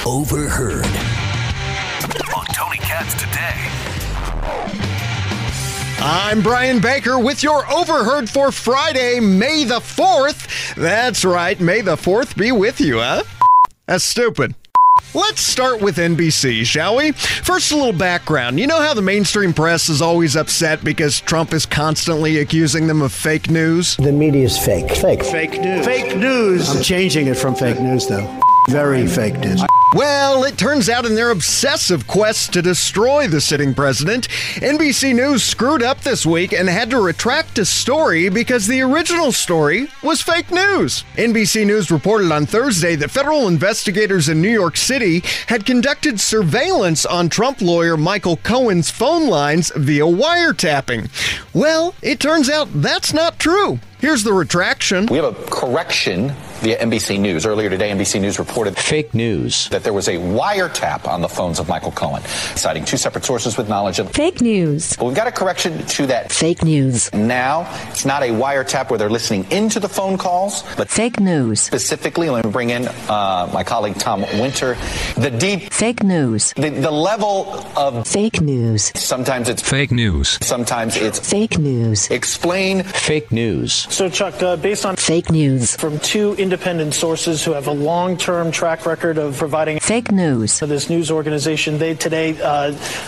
Overheard. On Tony Katz Today. I'm Brian Baker with your Overheard for Friday, May the 4th. That's right, May the 4th be with you, huh? That's stupid. Let's start with NBC, shall we? First, a little background. You know how the mainstream press is always upset because Trump is constantly accusing them of fake news? The media is fake. Fake news. Fake news. I'm changing it from fake news, though. Very fake news. Well, it turns out in their obsessive quest to destroy the sitting president, NBC News screwed up this week and had to retract a story because the original story was fake news. NBC News reported on Thursday that federal investigators in New York City had conducted surveillance on Trump lawyer Michael Cohen's phone lines via wiretapping. Well, it turns out that's not true. Here's the retraction. We have a correction via NBC News. Earlier today, NBC News reported fake news that there was a wiretap on the phones of Michael Cohen, citing two separate sources with knowledge of fake news. But we've got a correction to that. Fake news. Now, it's not a wiretap where they're listening into the phone calls, but fake news. Specifically, let me bring in my colleague Tom Winter. The deep fake news. The level of fake news. Sometimes it's fake news. Sometimes it's fake news. Explain fake news. So, Chuck, based on fake news from two independent sources who have a long-term track record of providing fake news to this news organization, they today,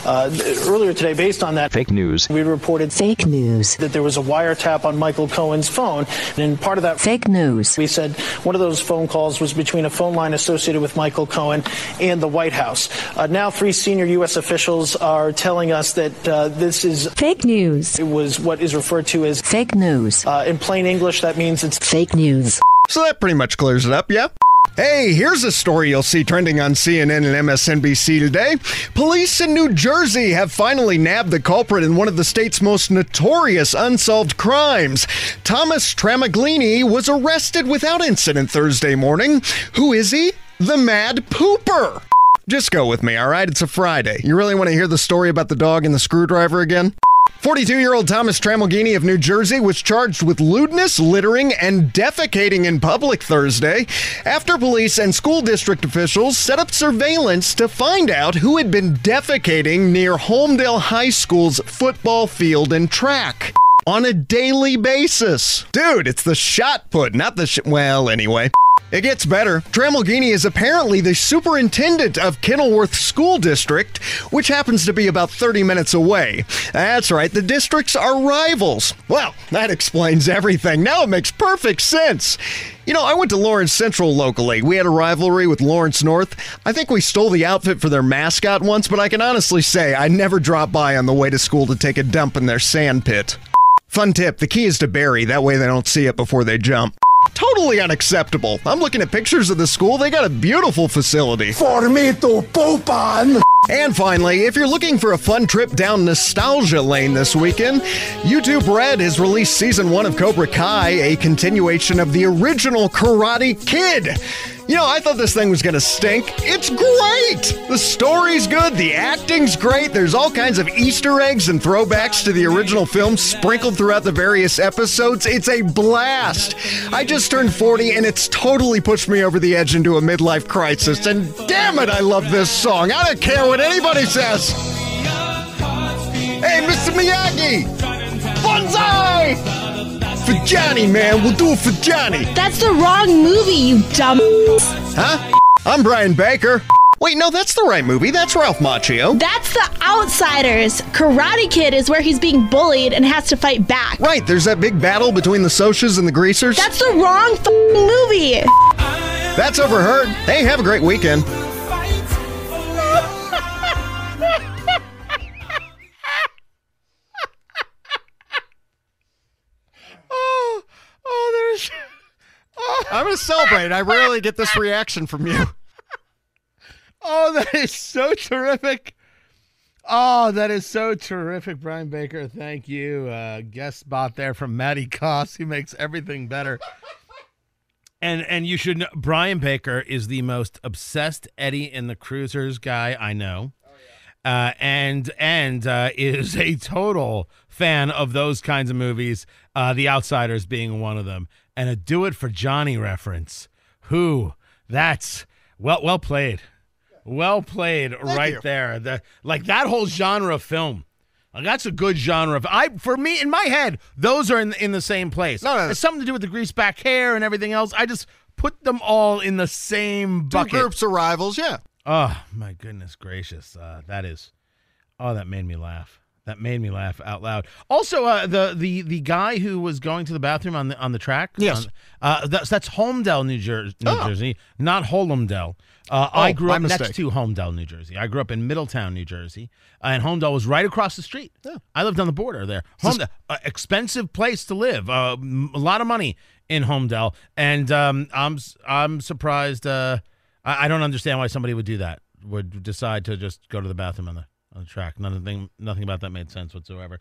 earlier today, based on that fake news, we reported fake news that there was a wiretap on Michael Cohen's phone, and part of that fake news. We said one of those phone calls was between a phone line associated with Michael Cohen and the White House. Now, three senior U.S. officials are telling us that this is fake news. It was what is referred to as fake news. In plain English, that means it's fake news. So that pretty much clears it up, yeah? Hey, here's a story you'll see trending on CNN and MSNBC today. Police in New Jersey have finally nabbed the culprit in one of the state's most notorious unsolved crimes. Thomas Tramaglini was arrested without incident Thursday morning. Who is he? The Mad Pooper. Just go with me, all right? It's a Friday. You really want to hear the story about the dog and the screwdriver again? 42-year-old Thomas Tramaglini of New Jersey was charged with lewdness, littering, and defecating in public Thursday after police and school district officials set up surveillance to find out who had been defecating near Holmdel High School's football field and track on a daily basis. Dude, it's the shot put, not the well, anyway. It gets better. Tramaglini is apparently the superintendent of Kenilworth School District, which happens to be about 30 minutes away. That's right, the districts are rivals. Well, that explains everything. Now it makes perfect sense. You know, I went to Lawrence Central locally. We had a rivalry with Lawrence North. I think we stole the outfit for their mascot once, but I can honestly say I never dropped by on the way to school to take a dump in their sand pit. Fun tip, the key is to bury, that way they don't see it before they jump. Totally unacceptable. I'm looking at pictures of the school. They got a beautiful facility. For me to poop on. And finally, if you're looking for a fun trip down nostalgia lane this weekend, YouTube Red has released season 1 of Cobra Kai, a continuation of the original Karate Kid. You know, I thought this thing was going to stink. It's great! The story's good, the acting's great, there's all kinds of Easter eggs and throwbacks to the original film sprinkled throughout the various episodes. It's a blast! I just turned 40 and it's totally pushed me over the edge into a midlife crisis, and damn it, I love this song. I don't care what anybody says! Hey, Mr. Miyagi! Bonsai! For Johnny, man. We'll do it for Johnny. That's the wrong movie, you dumb. Huh? I'm Brian Baker. Wait, no, that's the right movie. That's Ralph Macchio. That's The Outsiders. Karate Kid is where he's being bullied and has to fight back. Right, there's that big battle between the Socs and the Greasers. That's the wrong movie. That's Overheard. Hey, have a great weekend. I'm going to celebrate. I rarely get this reaction from you. Oh, that is so terrific. Oh, that is so terrific, Brian Baker. Thank you. Guest spot there from Matty Koss, who makes everything better. And you should know, Brian Baker is the most obsessed Eddie and the Cruisers guy I know. And is a total fan of those kinds of movies, The Outsiders being one of them. And a Do It for Johnny reference. That's well played. Well played right there. That whole genre of film. That's a good genre. For me, in my head, those are in the same place. No. It's something to do with the greased back hair and everything else. I just put them all in the same bucket. Two groups of rivals, yeah. Oh, my goodness gracious. That made me laugh. That made me laugh out loud. Also, the guy who was going to the bathroom on the track. Yes. That's Holmdel, New Jersey, not Holmdel. I grew up next to Holmdel, New Jersey. I grew up in Middletown, New Jersey, and Holmdel was right across the street. Yeah. I lived on the border there. Holmdel, expensive place to live. A lot of money in Holmdel, and I'm surprised. I don't understand why somebody would do that. Would decide to just go to the bathroom on the track. Nothing about that made sense whatsoever.